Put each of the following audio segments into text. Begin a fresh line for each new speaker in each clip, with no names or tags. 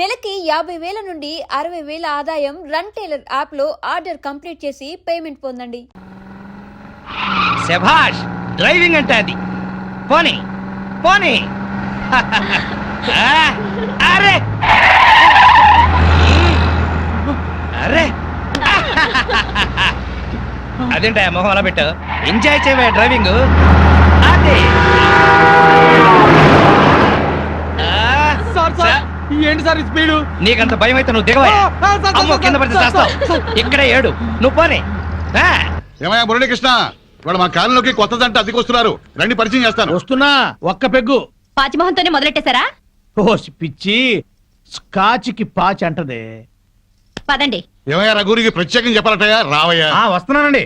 నెలకి 50,000 నుండి 60,000 ఆదాయం రన్ టైలర్ యాప్ లో ఆర్డర్ కంప్లీట్ చేసి పేమెంట్ పొందండి.
శభాష్, డ్రైవింగ్ అంటే అది. పోనీ పోనీ. అరే అరే అదేంటా మొహం అలా పెట్టు, ఎంజాయ్ చేయవే డ్రైవింగ్. అదే
ఏంటి సార్ స్పీడు?
నీకంత భయం అయితే నువ్వు దిగవా. అమ్మో, కింద పడితే చేస్తావు. ఇక్కడే ఏడు, నువ్వు పోనీ.
ఏమయ్యా మురళీకృష్ణ, వాడు మా కాలంలోకి కొత్త జంట అద్దెకొస్తున్నారు, రండి పరిచయం చేస్తాను.
వస్తున్నా, ఒక్క పెగ్గు.
పాచిమోహన్తోనే మొదలెట్టేశారా?
ఓ పిచ్చి, స్కాచ్కి పాచి అంటదే.
పదండి.
ఏమయ్యా రఘురికి ప్రత్యేకం చెప్పాలటయ్యా, రావయ్యా.
వస్తున్నానండి.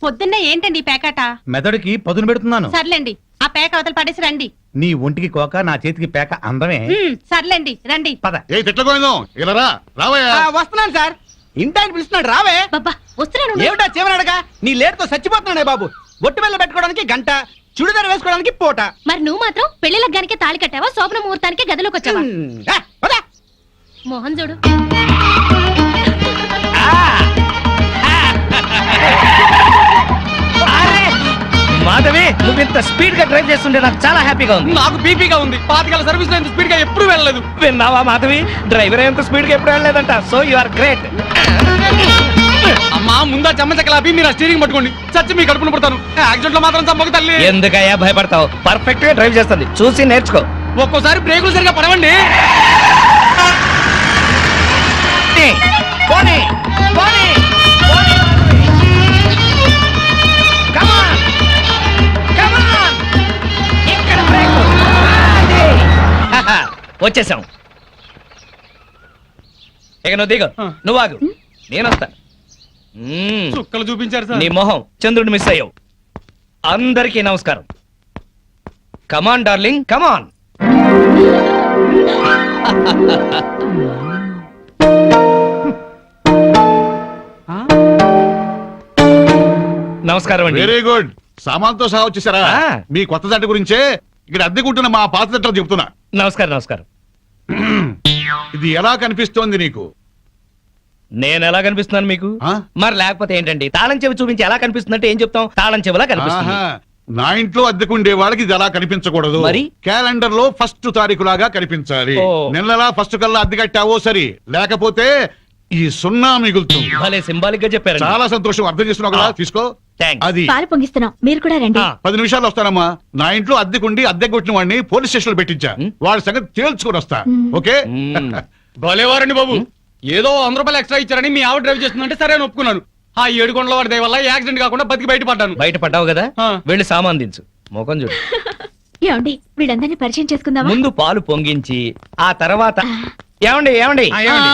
పొద్దున్నే ఏంటండి పేకాట?
మెదడుకి పదును పెడుతున్నాను.
సర్లేండి, ఆ పేక అవతల పడేసి రండి.
నీ ఒంటికి కోక, నా చేతికి పేక అందమే.
సర్లేండి, రండి.
పద.
ఏ తిట్లకోయిందో ఇలా రా, రావయ్యా.
వస్తున్నాను సార్, ఇంటాయన పిలుస్తున్నాడు, రావే.
బాబా వస్తున్నాను.
ఏమిటా చివరడగా? నీ లేటుతో చచ్చిపోతున్నాడే బాబు. బొట్టు బిళ్ళ పెట్టుకోవడానికి గంట, చుడిదారు వేసుకోవడానికి పూట.
మరి నువ్వు మాత్రం పెళ్లి లగ్గానికి తాళి కట్టావా, శోభన ముహూర్తానికి గదిలోకి వచ్చావా? మోహన్ చూడు.
మాధవి, నువ్వు ఇంత స్పీడ్ గా డ్రైవ్ చేస్తుంటే నాకు చాలా హ్యాపీగా ఉంది.
నాకు బీపీగా ఉంది. పాతికల సర్వీస్ లో ఇంత స్పీడ్ గా ఎప్పుడు వెళ్ళలేదు.
విన్నావా మాధవి, డ్రైవర్ ఎంత స్పీడ్ గా ఎప్పుడు వెళ్ళలేదంట. So you are great.
అమ్మా, ముందా చెమ్మచక్కలాపి మీరు స్టీరింగ్ పట్టుకోండి. చచ్చి మీ కడుపును పుడతాను. యాక్సిడెంట్ లో మాత్రం చంపక తల్లి.
ఎందుకయ్యా భయపడతావు? పర్ఫెక్ట్ గా డ్రైవ్ చేస్తుంది, చూసి నేర్చుకో.
ఒక్కోసారి బ్రేకులు సరిగా పడవండి.
పోనీ, పోనీ, పోనీ. Come on, come on. ఇక్కడ బ్రేకు. వచ్చేసాం. ఇక నువ్వు దిగు, నువ్వు ఆగు, నేను వస్తా.
చుక్కలు చూపించారు సార్.
నీ మొహం చంద్రుడు మిస్ అయ్యావు. అందరికీ నమస్కారం. కమాన్ డార్లింగ్, కమాన్. నమస్కారం అండి.
Very good. సామాన్తో సహా వచ్చేసారా?
ఆ.
మీ కొత్త జంట గురించే ఇక్కడ అద్దెకుంటున్న మా పాత జంటలు చెప్తున్నా.
నమస్కారం. నమస్కారం.
ఇది ఎలా కనిపిస్తోంది నీకు?
నేను ఎలా కనిపిస్తున్నాను మీకు?
ఆ?
మరి లేకపోతే ఏంటండి, తాళం చెవి చూపించి ఎలా కనిపిస్తుందంటే ఏం చెప్తాం? తాళం చెవిలా కనిపిస్తుంది.
ఆహా. నా ఇంట్లో అద్దెకుండే వాళ్ళకి ఇది ఎలా కనిపించకూడదు.
మరి?
క్యాలెండర్ లో ఫస్ట్ తారీఖు లాగా కనిపించాలి.
ఓ.
నెలలా ఫస్ట్ కల్లా అద్దె కట్టావో సరి, లేకపోతే ఈ సున్నా మిగులుతుంది.
భలే సింబాలిక్ గా చెప్పారు.
చాలా సంతోషం, అర్థం చేస్తున్నావు కదా. తీసుకో.
థాంక్స్.
అది
పాలు పొంగిస్తున్నాం, మీరు కూడా రండి.
10 నిమిషాలు వస్తానమ్మా. నా ఇంట్లో అద్దెకుండి అద్దె కొట్టిన వాడిని పోలీస్ స్టేషన్ లో పెట్టించా. వాడి సంగతి తేల్చుకొని వస్తా. ఓకే.
భలేవారండి బాబు. ఏదో 100 రూపాయలు ఎక్స్ట్రా ఇచ్చారని మీ ఆవిడ డ్రైవ్ చేస్తుందంటే సరే అని ఒప్పుకున్నాను. ఆ 7 కొండల వాడి దయ వల్ల యాక్సిడెంట్ కాకుండా బతికి బయటపడ్డాను.
బయటపడ్డావు కదా,
ఆ.
వెళ్ళి సామాన్ దించు. ముఖం చూడు.
ఏమండి, వీళ్ళందరినీ పరిచయం చేసుకుందామా?
ముందు పాలు పొంగించి ఆ తర్వాత ఏమండి ఏమండి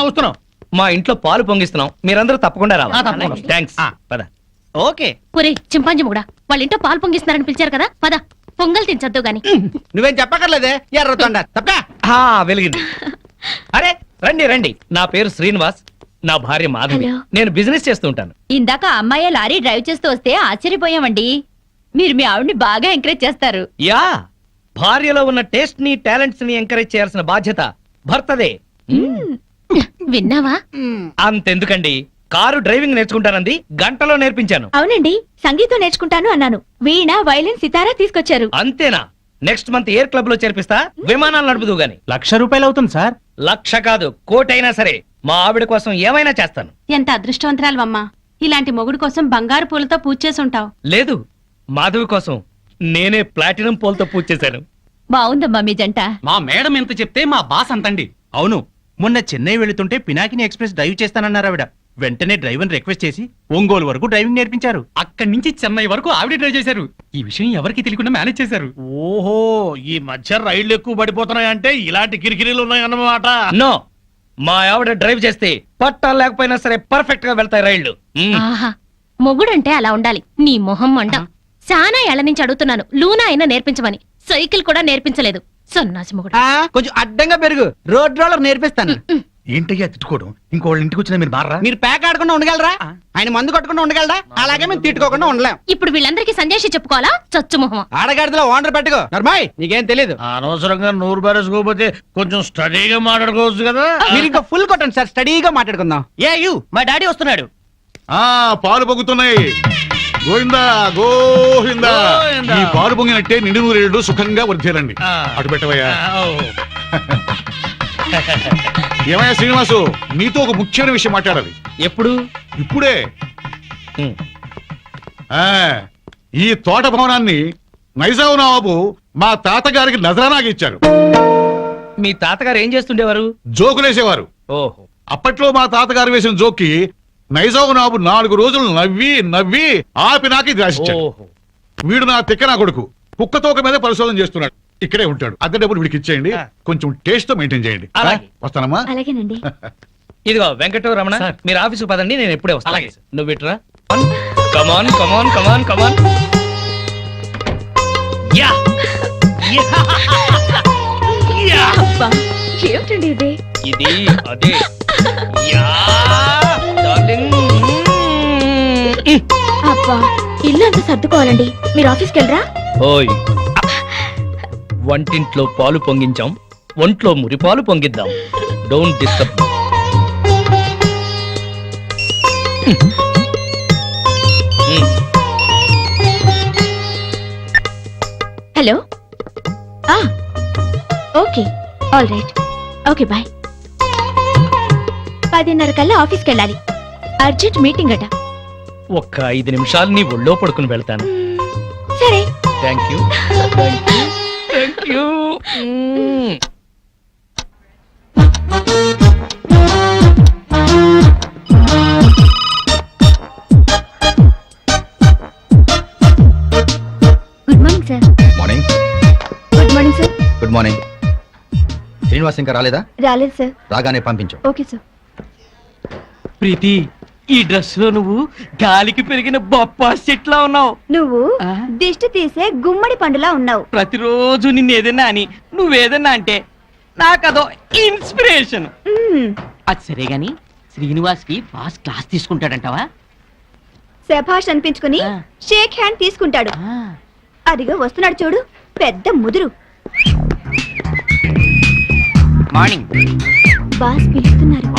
వస్తున్నాం.
మా ఇంట్లో పాలు పొంగిస్తున్నాం, మీరందరూ తప్పకుండా
తప్పకుండా.
రావాలి. థాంక్స్. పద.
ఓకే.
ఒరే చింపాంజీ కూడా వాళ్ళ ఇంట్లో పాలు పొంగిస్తున్నారని పిలిచారు కదా, పద పొంగల్ తినచద్దు గాని.
నువ్వేం చెప్పక్కర్లేదే, ఎర్రతొండ తప్ప.
వెలిగింది. అరే రండి రండి, నా పేరు శ్రీనివాస్, నా భార్య మాధవి.
హలో.
నేను బిజినెస్ చేస్తూ ఉంటాను.
ఇందాక అమ్మాయి లారీ డ్రైవ్ చేస్తూ వస్తే ఆశ్చర్యపోయామండి. మీరు మీ ఆవిడ్ని బాగా ఎంకరేజ్ చేస్తారు.
యా, భార్యలో ఉన్న టేస్ట్ ని టాలెంట్స్ ని ఎంకరేజ్ చేయాల్సిన బాధ్యత భర్తదే.
విన్నావా?
అంతెందుకండి, కారు డ్రైవింగ్ నేర్చుకుంటానంది, గంటలో నేర్పించాను.
అవునండి, సంగీతం నేర్చుకుంటాను అన్నాను. వీణ, వైలిన్, సితారా తీసుకొచ్చారు.
అంతేనా? నెక్స్ట్ మంత్ ఎయిర్ క్లబ్ లో చేర్పిస్తా, విమానాలు నడుపుదు గాని.
₹1,00,000 అవుతుంది సార్.
1,00,000 కాదు, 1,00,000 అయినా సరే మా ఆవిడ కోసం ఏమైనా చేస్తాను.
ఎంత అదృష్టవంతరాలవమ్మా, ఇలాంటి మొగుడు కోసం బంగారు పూలతో పూజ చేసి ఉంటావు.
లేదు, మాధవి కోసం నేనే ప్లాటినం పోల్తో పూజ చేశాను.
బాగుందమ్మా మీ జంట.
మా మేడం ఎంత చెప్తే మా బాస్ అంతండి.
అవును, మొన్న చెన్నై వెళుతుంటే పినాకిని ఎక్స్ప్రెస్ డ్రైవ్ చేస్తానన్నారు ఆవిడ. వెంటనే డ్రైవర్ రిక్వెస్ట్ చేసి ఒంగోలు వరకు డ్రైవింగ్ నేర్పించారు.
అక్కడి నుంచి చెన్నై వరకు ఆవిడ డ్రైవ్ చేశారు. ఈ విషయం ఎవరికి తెలియకుండా మేనేజ్ చేశారు.
ఓహో, ఈ మధ్య రైళ్లు ఎక్కువ పడిపోతున్నాయంటే ఇలాంటి కిరికిరీలు ఉన్నాయన్నమాట.
నో, మా ఆవిడ డ్రైవ్ చేస్తే పట్టాలు లేకపోయినా సరే పర్ఫెక్ట్ గా వెళ్తాయి రైళ్లు.
ఆహా, మొగుడంటే అలా ఉండాలి. నీ మొహం మంట. చాలా ఏళ్ల నుంచి అడుగుతున్నాను, లూనా అయినా నేర్పించమని. సైకిల్ కూడా నేర్పించలేదు, సన్నాసి మొగుడు.
కొంచెం అడ్డంగా పెరుగు, రోడ్ రోలర్ నేర్పిస్తాను.
ఏంటయ్యా తిట్టుకోవడం ఇంకోళ్ళ ఇంటికి వచ్చినా మీరు మారా
మీరు ప్యాక్ ఆడకుండా ఉండగలరా ఆయన మందు కొట్టకుండా ఉండగలరా అలాగే మేము తిట్టుకోకుండా ఉండలేం
ఇప్పుడు వీళ్ళందరికీ సందేశం చెప్పుకోవాలా చచ్చు మొహం.
ఆడగాడిలో ఓనర్ పెట్టుకో నర్మాయ్ నీకేం తెలీదు
అనవసరంగా నూరు బారేసుకోకపోతే కొంచెం స్టడీగా మాట్లాడుకోవచ్చు కదా.
మీరు ఇంకా ఫుల్ కొట్టండి సార్ స్టడీగా మాట్లాడుకుందాం.
మా డాడీ వస్తున్నాడు.
ఆ పాలు పొంగుతున్నాయి. గోవిందా గోవిందా.
గోవిందా.
ఈ పాలు పొంగినట్టే నిండు నూరేళ్ళు సుఖంగా వర్ధేలండి.
ఆ.
అటు పెట్టవయ్యా. ఏమయ్యా శ్రీనివాసు, నీతో ఒక ముఖ్యమైన విషయం మాట్లాడాలి.
ఎప్పుడు?
ఇప్పుడే.
ఉమ్.
ఆ ఈ తోట భవనాన్ని నైజాం నవాబు మా తాతగారికి నజరానాకి ఇచ్చారు.
మీ తాతగారు ఏం చేస్తుండేవారు?
జోకులేసేవారు.
ఓహో.
అప్పట్లో మా తాతగారు వేసిన జోక్కి నైజాం నవాబు 4 రోజులు నవ్వి నవ్వి ఆపి నాకి రాసిచ్చాడు.
ఓహో.
వీడు నా తిక్క నా కొడుకు కుక్కతోక మీద పరిశోధన చేస్తున్నాడు. ఇక్కడే ఉంటాడు. అద్దె డబ్బులు వీడికి ఇచ్చేయండి. కొంచెం టేస్ట్ తో మెయింటైన్ చేయండి.
అలాగే.
వస్తానమ్మా.
అలాగేనండి.
ఇదిగో వెంకట రమణ,
సార్.
మీరు ఆఫీసు పదండి, నేను ఎప్పుడే వస్తాను.
అలాగే.
నువ్వు ఇట్రా. Come on come on come on come on. Yeah yeah.
అబ్బా, ఏమిటండి ఇది?
ఇది అదే. Yeah darling.
అబ్బా, ఇల్లు అంతా సర్దుకోవాలండి. మీరు ఆఫీస్కి వెళ్ళరా?
ఓయ్, వంటింట్లో పాలు పొంగించాం, ఒంట్లో మురిపాలు పొంగిద్దాం. Don't disturb.
Hello. Okay, all right. Okay bye. 10:30 కల్లా ఆఫీస్కి వెళ్ళాలి. అర్జెంట్ మీటింగ్ అట.
ఒక్క 5 నిమిషాలు నీ ఒళ్ళో పడుకుని వెళ్తాను.
సరే.
Thank you thank you thank you.
Good morning sir.
Morning.
Good morning sir.
Good morning. Srinivas ఇంకా రాలేదా?
రాలేదు సార్.
రాగానే పంపించు.
Okay sir.
ప్రీతి ఈ డ్రెస్ లో నువ్వు గాలికి పెరిగిన బొప్పా చెట్లా ఉన్నావు.
నువ్వు దిష్టి తీసే గుమ్మడి పండులా ఉన్నావు.
ప్రతిరోజు నిన్ను ఏదైనా అని నువ్వేదన్నా అంటే నాకదో ఇన్స్పిరేషన్. అది సరే గాని శ్రీనివాస్ కి బాస్ క్లాస్ తీసుకుంటాడంటావా?
శభాష్ అనిపించుకుని
ఆ.
షేక్ హ్యాండ్ తీసుకుంటాడు. అదిగో వస్తున్నాడు చూడు, పెద్ద ముదురు.
మార్నింగ్.
బాస్ పిలుస్తున్నారు.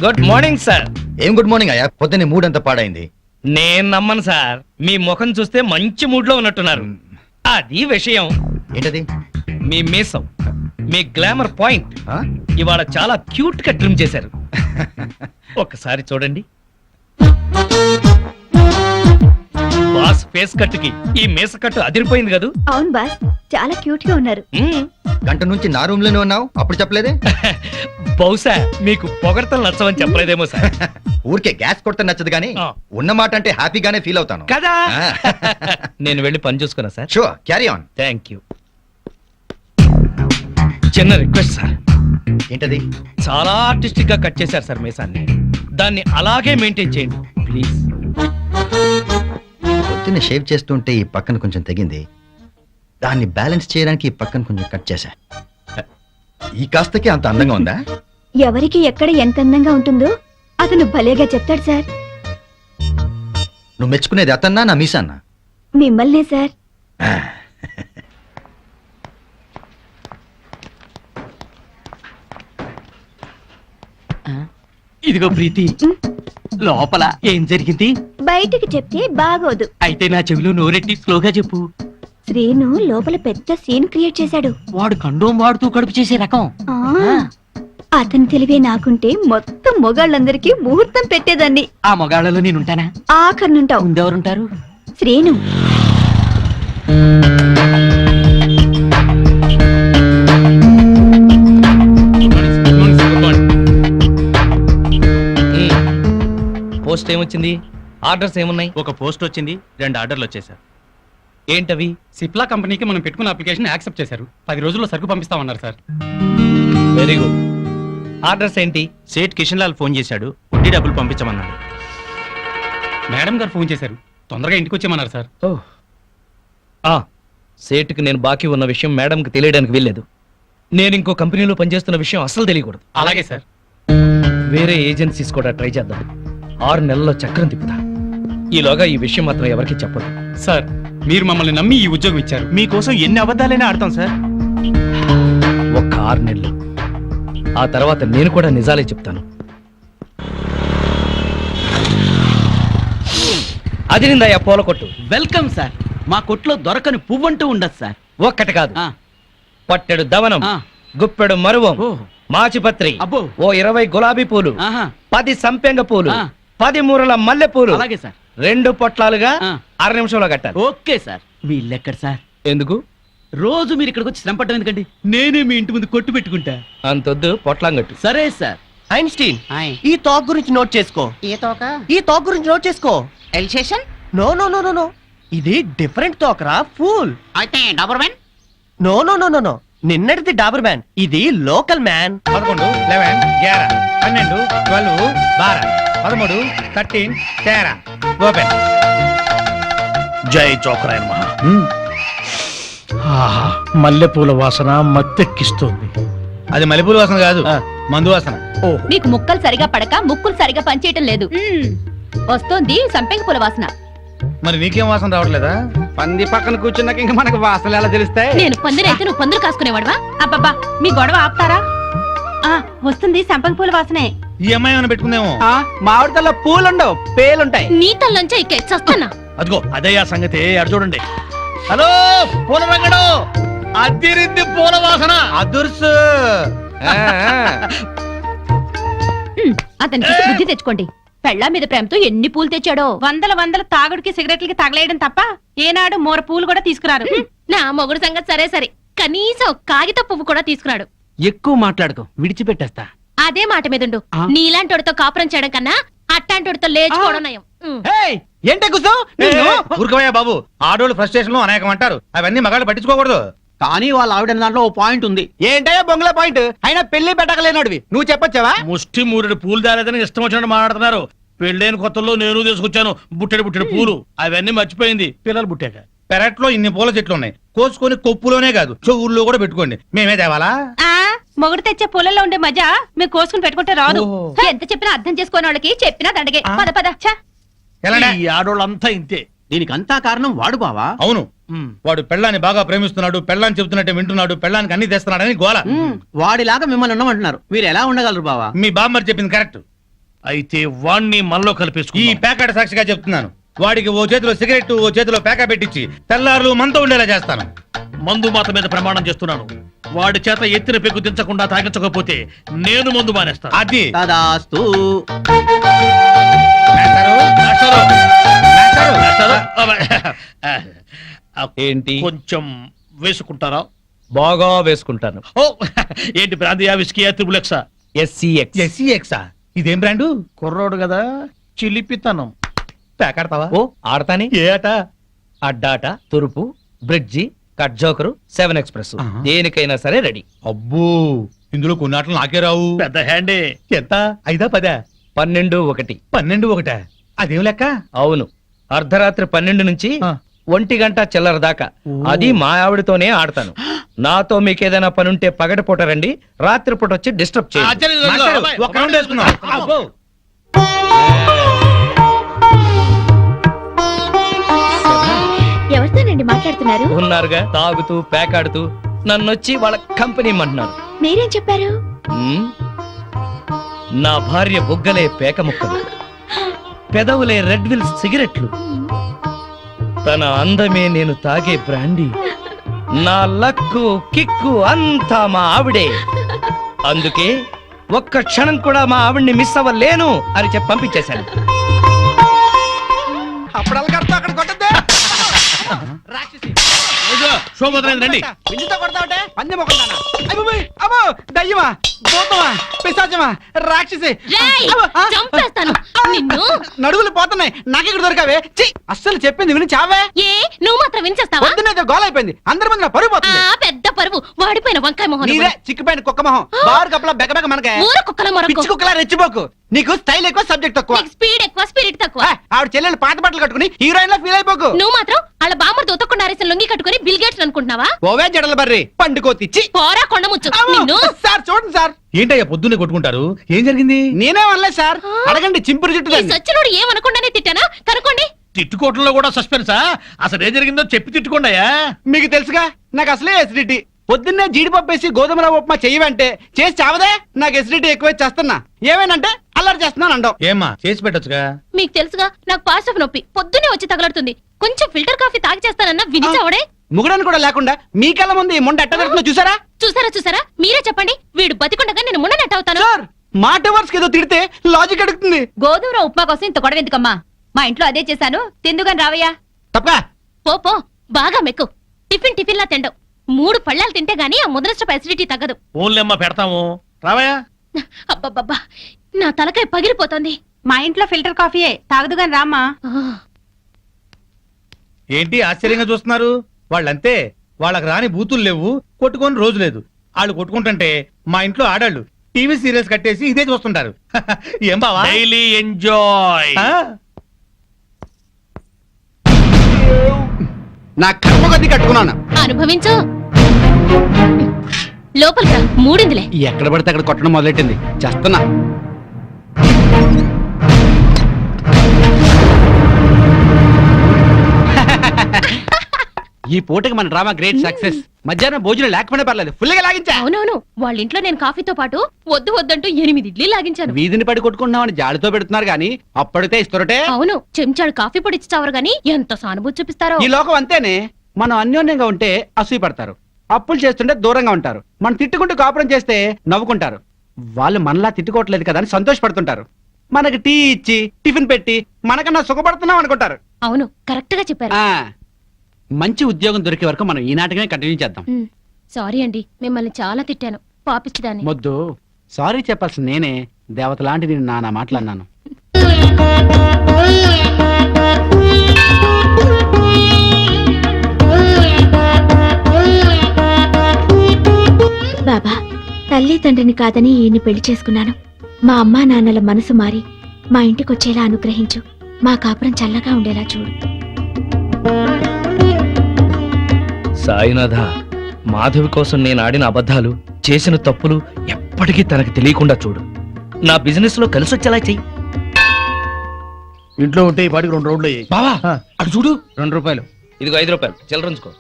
Good morning sir.
ఏం గుడ్ మార్నింగ్ అయ్యా, పొద్దున్నే మూడ్ అంతా పాడైంది.
నేను నమ్మను సార్, మీ ముఖం చూస్తే మంచి మూడ్ లో ఉన్నట్టున్నారు. అది విషయం.
ఏంటది?
మీ మీసం, మీ గ్లామర్ పాయింట్
ఆ?
ఇవాళ చాలా క్యూట్ గా ట్రిమ్ చేశారు. ఒక్కసారి చూడండి. బాస్ ఫేస్ కట్ కి ఈ మీస కట్టు అదిరిపోయింది కదూ.
అవును బాస్, చాలా క్యూట్ గా ఉన్నారు.
మ్మ్.
గంట నుంచి నా రూమ్ లోనే ఉన్నావు, అప్పుడు చెప్పలేదే?
బహుశా మీకు పొగడతలు నచ్చవని చెప్పలేదేమో సార్.
ఊరికే గ్యాస్ కొడితే నచ్చదు కానీ
ఆ.
ఉన్న మాట అంటే హ్యాపీగానే ఫీల్ అవుతాను
కదా. నేను వెళ్ళి పని చూసుకున్నా sir.
Sure, carry on.
Thank you. చిన్న రిక్వెస్ట్ సార్.
ఏంటది?
చాలా ఆర్టిస్టిక్ గా కట్ చేశారు సార్ మీసాన్ని. దాన్ని అలాగే మెయింటైన్ చేయండి ప్లీజ్.
పొద్దున్న షేవ్ చేస్తుంటే ఈ పక్కన కొంచెం తెగింది, దాన్ని బ్యాలెన్స్ చేయడానికి ఈ పక్కన కొంచెం కట్ చేశా. ఈ కాస్తకి అంత అందంగా ఉందా?
ఎవరికి ఎక్కడ ఎంత అందంగా ఉంటుందో అతను భలేగా చెప్తాడు సార్.
నువ్వు మెచ్చుకునేది అతన్నా నా మీసాన్నా?
మిమ్మల్నే సార్.
ఇదిగో ప్రీతి, లోపల ఏం జరిగింది
బయటికి చెప్తే బాగోదు.
అయితే నా చెవిలో నోరెట్టి స్లోగా చెప్పు.
శ్రీను లోపల పెద్ద సీన్ క్రియేట్ చేశాడు.
వాడు కండోం వాడుతూ కడుపు చేసే రకం.
ఆ, అతని తెలివే నాకుంటే మొత్తం మొగాళ్ళందరికీ ముహూర్తం పెట్టేదాన్ని.
ఆ మగాళ్ళలో నేనుంటానా?
ఆఖరినుంటావు.
ముందెవరుంటారు?
శ్రీను.
పోస్ట్ ఏమొచ్చింది? ఆర్డర్స్ ఏమున్నాయి?
ఒక పోస్ట్ వచ్చింది, 2 ఆర్డర్లు వచ్చేసారు.
ఏంటవి?
సిప్లా కంపెనీకి మనం పెట్టుకున్న అప్లికేషన్ యాక్సెప్ట్ చేశారు. 10 రోజుల్లో సరుకు పంపిస్తామన్నారు సార్.
Very good. ఆర్డర్స్ ఏంటి?
సేట్ కిషన్ లాల్ ఫోన్ చేశాడు, వడ్డీ డబ్బులు పంపించమన్నాడు.
మేడం గారు ఫోన్ చేశారు, తొందరగా ఇంటికి వచ్చేయమన్నారు సార్.
సేటుకి నేను బాకీ ఉన్న విషయం మేడంకి తెలియడానికి వీల్లేదు. నేను ఇంకో కంపెనీలో పనిచేస్తున్న విషయం అస్సలు తెలియకూడదు.
అలాగే సార్.
వేరే ఏజెన్సీస్ కూడా ట్రై చేద్దాం. 6 నెలల్లో చక్రం తిప్పుతా. ఈలోగా ఈ విషయం మాత్రం ఎవరికి చెప్పదు.
సార్ మీరు మమ్మల్ని నమ్మి ఈ ఉద్యోగం ఇచ్చారు.
మీకోసం ఎన్ని అబద్ధాలైనా ఆడతాం సార్.
ఒక్క 6 నెలలు. ఆ తర్వాత నేను కూడా నిజాలే చెప్తాను. అది నిందయ్యా పూల కొట్టు.
Welcome sir. మా కొట్లో దొరకని పువ్వంటూ ఉండదు సార్.
ఒక్కటి కాదు,
ఆ,
పట్టెడు దవనం,
ఆ.
గుప్పెడు మరువం,
ఓ.
మాచిపత్రి,
అబ్బో.
ఓ 20 గులాబీ పూలు,
ఆహా.
10 సంపెంగ పూలు,
ఆ.
10 మూరల మల్లె పూలు,
అలాగే సార్.
2 పొట్లాలుగా
ఆ.
6 నిమిషంలో కట్టాలి.
Okay sir. వీళ్ళెక్కడ సార్?
ఎందుకు
రోజు మీరు ఇక్కడికి వచ్చి శ్రమ పట్టడం ఎందుకండి? నేనే మీ ఇంటి ముందు కొట్టు పెట్టుకుంటా.
అంతొద్దు, పొట్లాంగట్టు.
సరే సార్.
ఐన్స్టీన్
ఆయ్.
ఈ టాక్ గురించి నోట్ చేసుకో.
ఏ తోక?
ఈ టాక్ గురించి నోట్ చేసుకో.
Alsatian?
No no no no no ఇది డిఫరెంట్ టాక్ రా ఫూల్.
అయితే Doberman?
No no no no no నిన్నటిది డాబర్ మ్యాన్, ఇది లోకల్ మ్యాన్.
11, 11, 11, 12, 12, 12, 13, 13, 13. ఓపెన్.
జై చోకరాయన్ మహా.
మల్లెపూల వాసన మత్తెక్కిస్తుంది. అది మల్లెపూల వాసన కాదు, మందు వాసన.
మీకు ముక్కలు సరిగా పడక ముక్కులు సరిగా పనిచేయటం లేదు. వస్తోంది సంపెంగ పూల వాసన.
మరి నీకేం వాసన రావట్లేదా?
పంది పక్కన కూర్చున్నాక ఇంకా మనకు వాసనలు ఎలా తెలుస్తాయి?
నేను పందిరైతే నువ్వు పందులు కాసుకునేవాడవా?
అబ్బబ్బా మీ గొడవ ఆపుతారా? ఆ వస్తుంది సంపంగి పూల వాసనే.
ఈ అమ్మాయి ఏమైనా పెట్టుకుందేమో.
మామిడి తల్ల పూలుండవు, పేలుంటాయి.
నీ తల్లంచే ఇక చస్తానా?
అదిగో అదే ఆ సంగతి. అడు చూడండి. హలో పూల రంగడు, అద్దిరిద్ది పూల వాసన. అదుర్సు.
అతనికి బుద్ధి తెచ్చుకోండి. పెళ్ళా మీద ప్రేమతో ఎన్ని పూలు తెచ్చాడో.
వందల తాగుడికి సిగరెట్లకి తగలేయడం తప్ప ఏనాడు మోర పూలు కూడా తీసుకురారు.
నా మొగుడు సంగతి సరే సరే, కనీసం కాగిత పువ్వు కూడా తీసుకున్నాడు.
ఎక్కువ మాట్లాడుకో, విడిచిపెట్టేస్తా.
అదే మాట మీదుండు.
ఆ?
నీలాంటోడితో కాపురం చేయడం కన్నా అట్టాంటోడితో లేచుకోవడం నయం.
ఏంటే కూర్చో?
ఊరుకోవయ్యా బాబు. ఆడోళ్ళు ఫ్రస్ట్రేషన్ లో అనేకం అంటారు. అవన్నీ మగాళ్ళు పట్టించుకోకూడదు.
కానీ వాళ్ళ ఆవిడ దాంట్లో ఓ పాయింట్ ఉంది. ఏంటయ్యా బొంగుల పాయింట్? అయినా పెళ్లి పెట్టకలేనాడివి నువ్వు చెప్పొచ్చావా?
ముష్టి మూరెడు పూలు దాలేదని ఇష్టం వచ్చినట్టు మాట్లాడుతున్నారు. పెళ్ళైన కొత్తలో నేను తీసుకొచ్చాను బుట్టెడు పూలు. అవన్నీ మర్చిపోయింది పిల్లలు పుట్టాక. పెరట్లో ఇన్ని పూల చెట్లు ఉన్నాయి. కోసుకొని కొప్పులోనే కాదు, చెవుల్లో కూడా పెట్టుకోండి. మేమే తేవాలా?
ఆ మొగుడు తెచ్చే పూలలో ఉండే మజా మీరు కోసుకుని పెట్టుకుంటే రాదు.
ఎంత చెప్పినా అర్థం చేసుకోని వాళ్ళకి చెప్పినా దండగే. పద పద. ఛ!
ఈ ఆడోళ్ళంతా ఇంతే.
దీనికంతా కారణం వాడు బావా.
అవును, వాడు పెళ్ళాన్ని బాగా ప్రేమిస్తున్నాడు, పెళ్ళాన్ని చెబుతున్నట్టే వింటున్నాడు, పెళ్ళానికి అన్ని తెస్తున్నాడని గోల.
వాడిలాగా మిమ్మల్ని ఉండమంటున్నారు. మీరు ఎలా ఉండగలరు బావా?
మీ బామ్మర్ చెప్పింది కరెక్ట్. అయితే వాణ్ణి మనలో కలిపేసుకు. ఈ ప్యాకెట్ సాక్షిగా చెప్తున్నాను. వాడికి ఓ చేతిలో సిగరెట్, ఓ చేతిలో ప్యాకా పెట్టించి తెల్లారులు మనతో ఉండేలా చేస్తాను. మందు మాత మీద ప్రమాణం చేస్తున్నాను. వాడి చేత ఎత్తిన పెగ్గు దించకుండా తాగించకపోతే నేను మందు మానేస్తాను. అది
తదాస్తు.
ఏంటి?
కొంచెం వేసుకుంటారా?
బాగా వేసుకుంటాను.
ఓ ఏంటి బ్రాందియా, విస్కీయా, త్రిబులెక్సా?
SCX.
ఎస్సీఎక్సా? ఇదేం బ్రాండు? కుర్రోడు కదా, చిలిపితనం. ప్యాకెడతావా?
ఓ ఆడతానే.
ఏ ఆట?
అడ్డాట, తురుపు, బ్రిడ్జి, కట్ జోకరు, 7 ఎక్స్ప్రెస్. దేనికైనా సరే రెడీ.
అబ్బో, ఇందులో కొన్ని ఆటలు నాకే రావు. పెద్ద హ్యాండే. ఎంత? 5, 10?
12, 1.
12, 1. అదేం లెక్క?
అవును, అర్ధరాత్రి 12 నుంచి 1 గంట చిల్లర దాకా. అది మా ఆవిడతోనే ఆడతాను. నాతో మీకేదైనా పనుంటే పగటిపూట రండి, రాత్రిపూట వచ్చి డిస్టర్బ్ చేయండి.
మాస్టారు, ఒక రౌండ్ వేసుకుందాం. అబ్బో.
ఎవరితోనండి మాట్లాడుతున్నారు?
ఉన్నారుగా, తాగుతూ పేకాడుతూ నన్నొచ్చి వాళ్ళ కంపెనీ అంటున్నారు.
మీరేం చెప్పారు?
నా భార్య బుగ్గలే పేక ముక్కలు, పెదవులే రెడ్ విల్ సిగరెట్లు, తన అందమే నేను తాగే బ్రాండీ, నా లక్కు కిక్కు అంతా మా ఆవిడే. అందుకే ఒక్క క్షణం కూడా మా ఆవిడ్ని మిస్ అవ్వలేను అని చెప్పి పంపించేశాను.
శోభోదయం రండి.
పిండితో కొడతావటే? పందెం ఒకటానా? అబ్బో దయ్యమా!
భూతమా, పిశాచమా, రాక్షసి,
రేయ్, చంపేస్తాను నిన్ను.
నడువులు పోతున్నాయి, నాకెక్కడ దొరకావే? ఛీ, అస్సలు చెప్పింది విని చావే.
ఏ నువ్వు మాత్రం వినిచేస్తావా?
పొద్దున్నే గోల అయిపోయింది, అందరి ముందు నా పరుగు పోతుంది.
పెద్ద పరువు, వాడిపోయిన వంకాయ మొహం.
నీదే చిక్కిపోయిన కుక్క మొహం, బారు కప్పలా బెగబెగ మనకే.
ఊర కుక్కల మొరకు.
పిచ్చి కుక్కలా రెచ్చిపోకు, నీకు స్టైల్ ఎక్కువ సబ్జెక్ట్ తక్కువ.
నీకు స్పీడ్ ఎక్కువ, స్పిరిట్ తక్కువ.
ఆవిడ చెల్లెలు పాత బట్టలు కట్టుకుని హీరోయిన్ లా ఫీల్ అయిపోకు.
నువ్వు మాత్రం వాళ్ళ బామ్మర్ దొతకుండా అరేసిన లొంగి కట్టుకుని బిల్ గేట్స్ అనుకుంటున్నావా?
ఓవే జడల బర్రి పండుకోతిచ్చి.
పోరా కొండముచ్చు నిన్ను.
సార్ చూడండి సార్,
ఏంటయ్యా పొద్దున్నే కొట్టుకుంటారు? ఏం జరిగింది?
నేనే అనలేదు సార్, అడగండి చింపురు జుట్టు
ఈ
దాన్ని.
సచ్చినోడు ఏమనకుండానే తిట్టానా? కనుకోండి.
తిట్టుకోవటంలో కూడా సస్పెన్సా? అసలు ఏం జరిగిందో చెప్పి తిట్టుకోండియా.
మీకు తెలుసుగా నాకు అసలే ఎసిడిటీ. పొద్దున్నే జీడిపప్పు వేసి గోధుమల ఉప్మా చెయ్యవంటే చేసి చావదే. నాకు ఎసిడిటీ ఎక్కువ చేస్తున్నా, ఏమేనంటే అల్లరి చేస్తున్నాను అంటావు.
ఏమ్మా చేసి పెట్టొచ్చుగా.
మీకు తెలుసుగా నాకు పాస్ ఆఫ్ నొప్పి పొద్దునే వచ్చి తగలడుతుంది. కొంచెం ఫిల్టర్ కాఫీ తాగి చేస్తానన్నా వినిచావడే.
ముగడని కూడా లేకుండా మీ కళ్ళ ముందు ఈ మొండ ఎట్ట పెడుతుందో చూసారా?
చూసారా మీరే చెప్పండి. వీడు బతికుండగా నేను మున్ననట్టు అవుతాను.
సార్ మాట వర్స్ ఏదో తిడితే లాజిక్ అడుగుతుంది.
గోధుమ ఉప్మా కోసం ఇంత గొడవ ఎందుకమ్మా? మా ఇంట్లో అదే చేశాను, తిందుగాని రావయ్యా.
తప్ప
పో బాగా మెక్కు. టిఫిన్ లా తిండవు. 3 పళ్ళాలు తింటే గానీ ఆ ముద్రస్టప్ అసిడిటీ తగ్గదు.
ఓన్లేమ్మా పెడతాము, రావయ్యా.
అబ్బబ్బబ్బా నా తలకాయ పగిలిపోతుంది.
మా ఇంట్లో ఫిల్టర్ కాఫీయే, తాగదుగాని రామ్మా.
ఏంటి ఆశ్చర్యంగా చూస్తున్నారు? వాళ్ళంతే, వాళ్ళకి రాని బూతులు లేవు, కొట్టుకొని రోజు లేదు. వాళ్ళు కొట్టుకుంటుంటే మా ఇంట్లో ఆడాళ్ళు టీవీ సీరియల్స్ కట్టేసి ఇదే చూస్తుంటారు. ఏం బావా? Daily enjoy.
నా కర్మ కొద్ది కట్టుకున్నాను.
అనుభవించు. లోపలికి రా, మూడిందిలే.
ఎక్కడ పడితే అక్కడ కొట్టడం మొదలెట్టింది, చేస్తున్నా. ఈ పూటకి మన డ్రామా గ్రేట్ సక్సెస్. మధ్యాహ్నం భోజనం లేకపోయినా పర్లేదు, ఫుల్ గా లాగించా.
అవునవును, వాళ్ళ ఇంట్లో నేను కాఫీతో పాటు వద్దంటూ 8 ఇడ్లీ లాగించాను.
వీధిని పడి కొట్టుకుంటున్నామని జాడితో పెడుతున్నారు గానీ అప్పటితే ఇస్తారటే.
అవును, చెంచాడు కాఫీ పొడి ఇచ్చి చావరు గానీ ఎంత సానుభూతి చూపిస్తారో.
ఈ లోకం అంతేనే, మనం అన్యోన్యంగా ఉంటే అసూయ పడతారు, అప్పులు చేస్తుంటే దూరంగా ఉంటారు, మనం తిట్టుకుంటూ కాపురం చేస్తే నవ్వుకుంటారు. వాళ్ళు మనలా తిట్టుకోవట్లేదు కదా అని సంతోషపడుతుంటారు. మనకి టీ ఇచ్చి టిఫిన్ పెట్టి మనకన్నా సుఖపడుతున్నాం అనుకుంటారు.
అవును, కరెక్ట్ గా చెప్పారు.
ఆ మంచి ఉద్యోగం దొరికే వరకు మనం ఈ నాటకమే కంటిన్యూ చేద్దాం.
సారీ అండి, మిమ్మల్ని చాలా తిట్టాను, పాపిచ్చిదాన్ని.
మొద్దు సారీ చెప్పాల్సిన నేనే, దేవత లాంటి నేను నానా మాట్లాడినాను.
బాబా, తల్లి తండ్రిని కాదని ఈయన్ని పెళ్లి చేసుకున్నాను. మా అమ్మా నాన్నల మనసు మారి మా ఇంటికొచ్చేలా అనుగ్రహించు. మా కాపురం చల్లగా ఉండేలా చూడు.
సాయినాథ, మాధవి కోసం నేను ఆడిన అబద్ధాలు, చేసిన తప్పులు ఎప్పటికీ తనకు తెలియకుండా చూడు. నా బిజినెస్ లో కలిసొచ్చేలా చెయ్యి.
ఇంట్లో ఉంటే ఈ పాటికి 2 రౌండ్లు అయ్యాయి.
బావా
అటు చూడు.
2 రూపాయలు.
ఇదిగో 5 రూపాయలు చిల్లరంచుకో.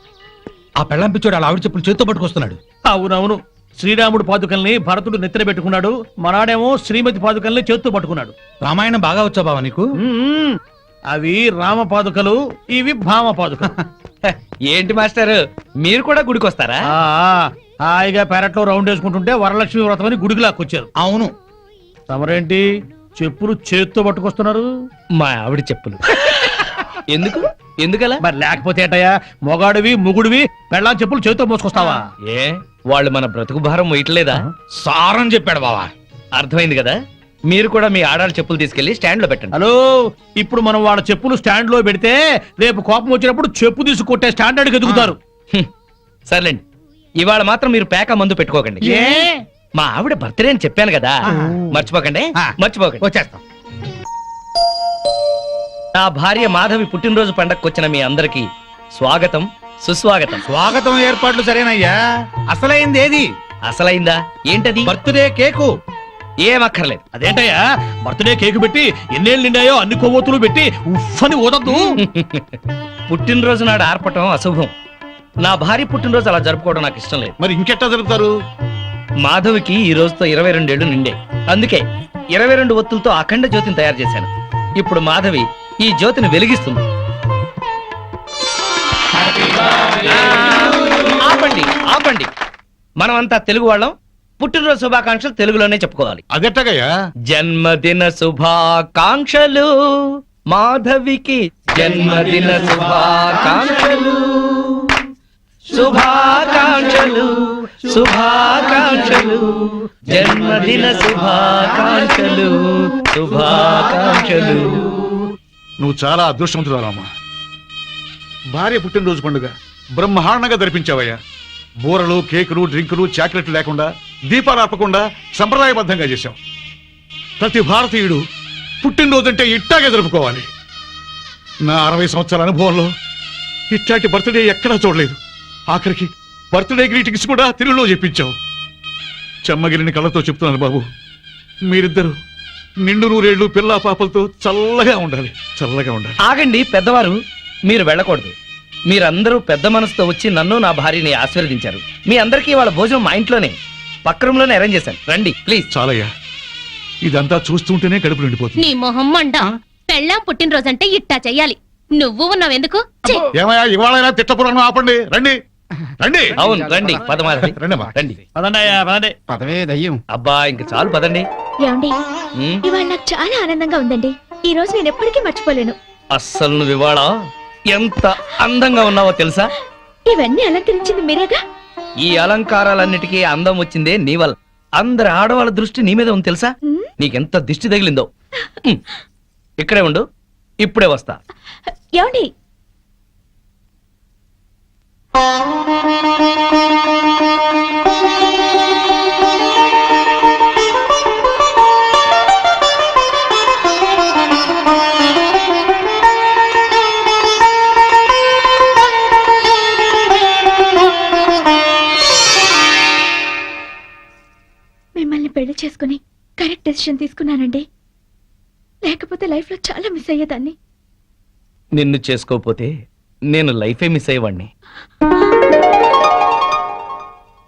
ఆ పెళ్ళం పిచ్చోడు అలా ఆవిడ చెప్పులు చేత్తో పట్టుకొస్తున్నాడు. అవునవును, శ్రీరాముడు పాదుకల్ని భరతుడు నెత్తిన పెట్టుకున్నాడు, మనాడేమో శ్రీమతి పాదుకల్ని చేత్తో పట్టుకున్నాడు. రామాయణం బాగా వచ్చా బావా నీకు? అవి రామ పాదుకలు, ఇవి భామ పాదుకలు.
ఏంటి మాస్టర్, మీరు కూడా గుడికి వస్తారా?
హాయిగా పెరట్లో రౌండ్ వేసుకుంటుంటే వరలక్ష్మి వ్రతం అని గుడికి లాక్కొచ్చారు. అవును, తమరేంటి చెప్పులు చేత్తో పట్టుకొస్తున్నారు?
మా ఆవిడ చెప్పులు. ఎందుకలా?
మరి లేకపోతే ఏటయ్యా, మొగాడివి ముగుడివి పెళ్ళాం చెప్పులు చేత్తో మోసుకొస్తావా?
ఏ వాళ్ళు మన బ్రతుకు భారం మొయ్యట్లేదా?
సారం చెప్పాడు బావా.
అర్థమైంది కదా. మీరు కూడా మీ ఆడాళ్ళ చెప్పులు తీసుకెళ్లి స్టాండ్ లో పెట్టండి.
హలో, ఇప్పుడు మనం వాళ్ళ చెప్పులు స్టాండ్ లో పెడితే రేపు కోపం వచ్చినప్పుడు చెప్పు తీసి కొట్టే స్టాండర్డ్కి ఎదుగుతారు.
సర్లేండి, ఇవాళ మాత్రం మీరు పేక మందు పెట్టుకోకండి.
ఏ?
మా ఆవిడ బర్త్డే అని చెప్పాను కదా, మర్చిపోకండి. మర్చిపోకండి.
వచ్చేస్తాం.
నా భార్య మాధవి పుట్టినరోజు పండగకు వచ్చిన మీ అందరికి స్వాగతం, సుస్వాగతం.
స్వాగతం ఏర్పాట్లు సరేనయ్యా, అసలైంది ఏది?
అసలైందా? ఏంటది?
Birthday cake.
ఏమక్కర్లేదు.
అదేంటయ్యా, బర్త్డే కేకు పెట్టి ఎన్నేళ్ళు నిండాయో అన్ని కొవ్వొత్తులు పెట్టి ఉఫ్ఫని ఊదద్దు.
పుట్టినరోజు నాడు ఆర్పటం అశుభం. నా భార్య పుట్టినరోజు అలా జరుపుకోవడం నాకు ఇష్టం లేదు.
మరి ఇంకెట్టా జరుపుతారు?
మాధవికి ఈ రోజుతో 22 ఏళ్లు నిండే, అందుకే 22 ఒత్తులతో అఖండ జ్యోతిని తయారు చేశాను. ఇప్పుడు మాధవి ఈ జ్యోతిని వెలిగిస్తుంది. ఆపండి ఆపండి, మనమంతా తెలుగు వాళ్ళం, పుట్టినరోజు శుభాకాంక్షలు తెలుగులోనే చెప్పుకోవాలి.
అదెట్టగయ్యా?
జన్మదిన శుభాకాంక్షలు మాధవికి, జన్మదిన శుభాకాంక్షలు. శుభాకాంక్షలు శుభాకాంక్షలు జన్మదిన శుభాకాంక్షలు శుభాకాంక్షలు.
నువ్వు చాలా అదృష్టవంతురాలమ్మా. భార్య పుట్టినరోజు పండుగ బ్రహ్మాండంగా జరిపించావయ్యా. బూరలు, కేకులు, డ్రింకులు, చాక్లెట్లు లేకుండా, దీపాలు ఆపకుండా సంప్రదాయబద్ధంగా చేశావు. ప్రతి భారతీయుడు పుట్టినరోజంటే ఇట్టాగే జరుపుకోవాలి. నా 60 సంవత్సరాల అనుభవంలో ఇట్లాంటి బర్త్డే ఎక్కడా చూడలేదు. ఆఖరికి బర్త్డే గ్రీటింగ్స్ కూడా తెలుగులో చెప్పించావు. చెమ్మగిరిని కళ్ళతో చెప్తున్నాను బాబు, మీరిద్దరూ నిండు నూరేళ్లు పిల్లా పాపలతో చల్లగా ఉండాలి, చల్లగా ఉండాలి.
ఆగండి పెద్దవారు, మీరు వెళ్ళకూడదు. మీరందరూ పెద్ద మనసుతో వచ్చి నన్ను నా భార్యని ఆశీర్వదించారు. మీ అందరికీ వాళ్ళ భోజనం మా ఇంట్లోనే పక్క రూమ్ లోనే అరేంజ్ చేశాను. రండి ప్లీజ్.
చాలయ్యా, ఇదంతా చూస్తుంటేనే కడుపు నిండిపోతుంది.
నీ మొహం మండ. పెళ్ళాం పుట్టినరోజంటే ఇట్టా చెయ్యాలి. నువ్వు ఉన్నావెందుకు? ఛీ!
ఏమయ్యా, ఇవాళ తిట్టపురాణం ఆపండి. రండి రండి.
అవును రండి, పదమారండి.
రండమ్మా.
రండి.
పదవే దయ్యం.
అబ్బా ఇంక చాలు పదండి.
ఏమండి,
ఉమ్,
ఇవాళ నాకు చాలా ఆనందంగా ఉందండి. ఈ రోజు నేను ఎప్పటికీ మర్చిపోలేను.
అస్సలు నువ్వు ఇవాళ ఎంత అందంగా ఉన్నావో తెలుసా?
ఇవన్నీ అలంకరించింది మీరేగా.
ఈ అలంకారాలన్నిటికీ అందం వచ్చిందే నీ వల్ల. అందరి ఆడవాళ్ళ దృష్టి నీ మీద ఉంది తెలుసా?
ఉమ్,
నీకెంత దిష్టి తగిలిందో. ఉమ్, ఇక్కడే ఉండు, ఇప్పుడే వస్తా.
ఏమండి, మిమ్మల్ని పెళ్లి చేసుకుని కరెక్ట్ డెసిషన్ తీసుకున్నానండి. లేకపోతే లైఫ్ లో చాలా మిస్ అయ్యేదాన్ని.
నిన్ను చేసుకోపోతే నేను లైఫే మిస్ అయ్యేవాణ్ణి.
ఆ,